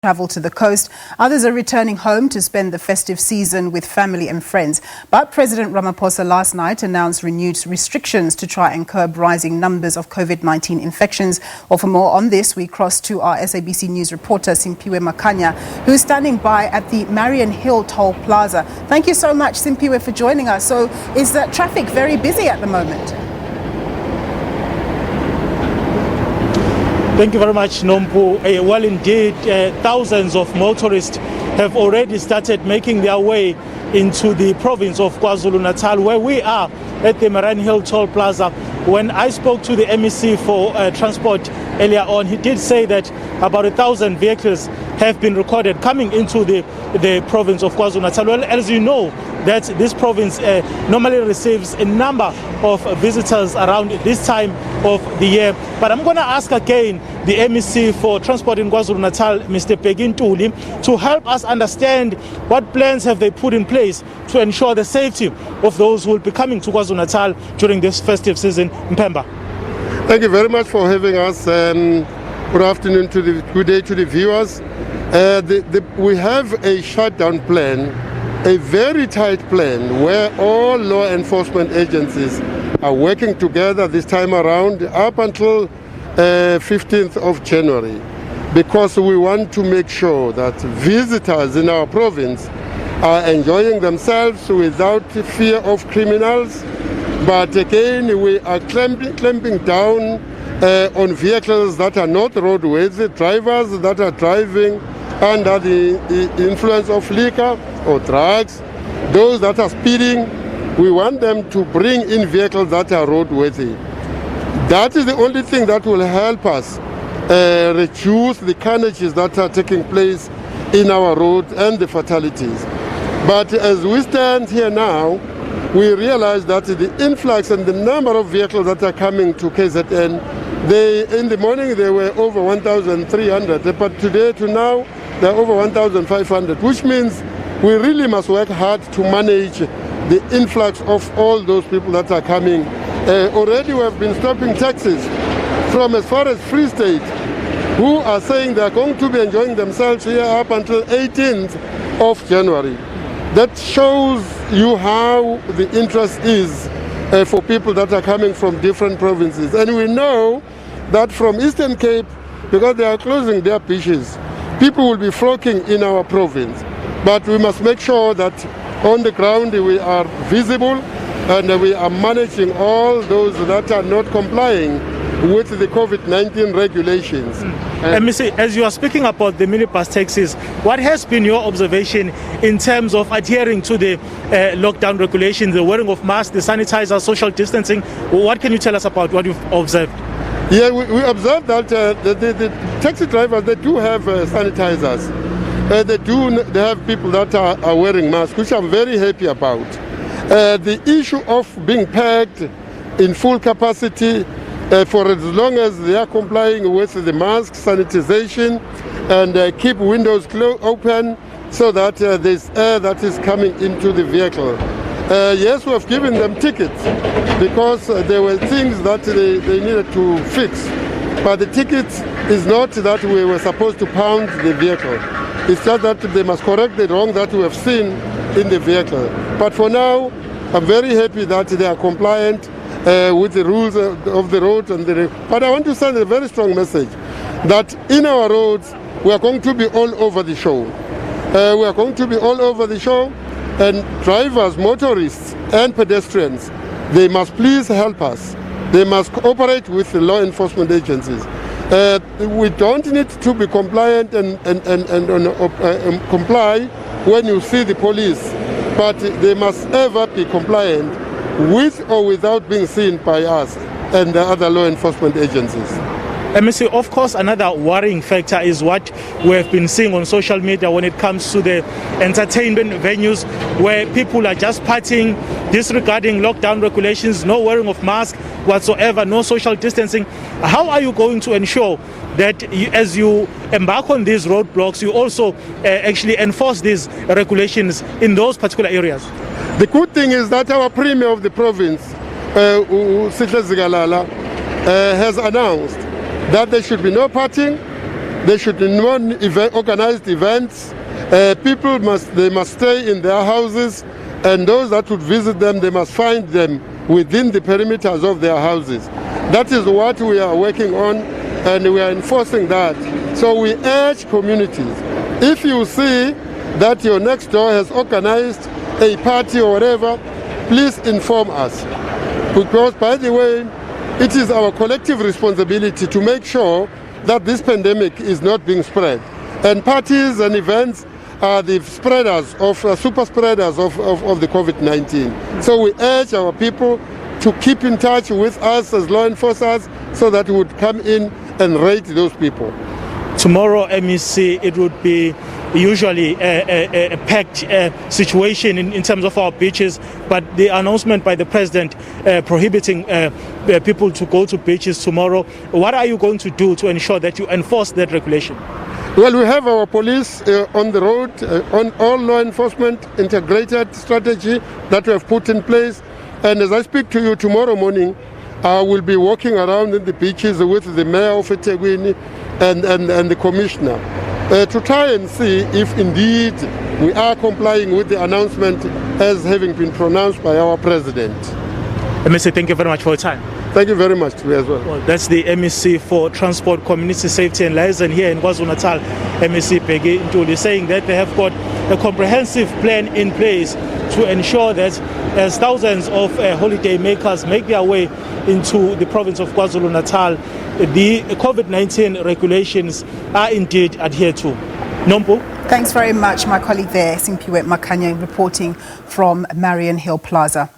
travel to the coast. Others are returning home to spend the festive season with family and friends. But President Ramaphosa last night announced renewed restrictions to try and curb rising numbers of COVID-19 infections. Well, for more on this, we cross to our SABC News reporter, Simphiwe Makhanya, who's standing by at the Mariannhill Toll Plaza. Thank you so much, Simphiwe, for joining us. So is the traffic very busy at the moment? Thank you very much, Nompu. Well, indeed, thousands of motorists have already started making their way into the province of KwaZulu-Natal, where we are at the Mariannhill Toll Plaza. When I spoke to the MEC for Transport earlier on, he did say that about 1,000 vehicles have been recorded coming into the province of KwaZulu-Natal. Well, as you know, that this province normally receives a number of visitors around this time of the year. But I'm going to ask again the MEC for Transport in KwaZulu-Natal, Mr. Ntuli, to help us understand what plans have they put in place to ensure the safety of those who will be coming to KwaZulu-Natal during this festive season in Pemba. Thank you very much for having us. Good afternoon good day to the viewers. We have a shutdown plan, a very tight plan where all law enforcement agencies are working together this time around up until 15th of January, because we want to make sure that visitors in our province are enjoying themselves without fear of criminals. But again, we are clamping down on vehicles that are not roadworthy, drivers that are driving under the influence of liquor or drugs, those that are speeding. We want them to bring in vehicles that are roadworthy. That is the only thing that will help us reduce the carnages that are taking place in our roads and the fatalities. But as we stand here now, we realize that the influx and the number of vehicles that are coming to KZN, in the morning they were over 1,300, but today to now they're over 1,500, which means we really must work hard to manage the influx of all those people that are coming. Already we have been stopping taxis from as far as Free State, who are saying they are going to be enjoying themselves here up until 18th of January. That shows you how the interest is for people that are coming from different provinces. And we know that from Eastern Cape, because they are closing their beaches, people will be flocking in our province. But we must make sure that on the ground we are visible and we are managing all those that are not complying with the COVID-19 regulations. MEC, as you are speaking about the minibus taxis, what has been your observation in terms of adhering to the lockdown regulations, the wearing of masks, the sanitizer, social distancing? What can you tell us about what you've observed? Yeah, we observed that the taxi drivers, they do have sanitizers. They have people that are wearing masks, which I'm very happy about. The issue of being packed in full capacity for as long as they are complying with the mask, sanitization, and keep windows open so that there's air that is coming into the vehicle. Yes, we have given them tickets because there were things that they needed to fix. But the tickets is not that we were supposed to pound the vehicle. It's just that they must correct the wrong that we have seen in the vehicle. But for now, I'm very happy that they are compliant with the rules of the road. But I want to send a very strong message that in our roads, we are going to be all over the show. We are going to be all over the show, and drivers, motorists, and pedestrians, they must please help us. They must cooperate with the law enforcement agencies. We don't need to be compliant and comply when you see the police, but they must ever be compliant with or without being seen by us and the other law enforcement agencies. MEC, of course, another worrying factor is what we have been seeing on social media when it comes to the entertainment venues where people are just partying, disregarding lockdown regulations, no wearing of masks whatsoever, no social distancing. How are you going to ensure that as you embark on these roadblocks, you also actually enforce these regulations in those particular areas? The good thing is that our Premier of the province, Sihle Zikalala, has announced that there should be no partying, They should non-organized events. People must stay in their houses, and those that would visit them, they must find them within the perimeters of their houses. That is what we are working on, and we are enforcing that. So we urge communities, if you see that your next door has organized a party or whatever, please inform us. Because, by the way, it is our collective responsibility to make sure that this pandemic is not being spread. And parties and events are the spreaders of super spreaders of the COVID-19. So we urge our people to keep in touch with us as law enforcers so that we would come in and rate those people. Tomorrow, MEC, it would be usually a packed situation in terms of our beaches, but the announcement by the President prohibiting people to go to beaches tomorrow, what are you going to do to ensure that you enforce that regulation? Well, we have our police on the road, on all law enforcement integrated strategy that we have put in place. And as I speak to you tomorrow morning, I will be walking around in the beaches with the mayor of eThekwini and the commissioner to try and see if indeed we are complying with the announcement as having been pronounced by our president. MEC, thank you very much for your time. Thank you very much to you as well. Well, that's the MEC for Transport, Community Safety and Liaison here in KwaZulu-Natal, MEC Peggy Ntuli, saying that they have got a comprehensive plan in place to ensure that as thousands of holidaymakers make their way into the province of KwaZulu-Natal, the COVID-19 regulations are indeed adhered to. Nompo? Thanks very much, my colleague there, Simphiwe Makhanya, reporting from Mariannhill Plaza.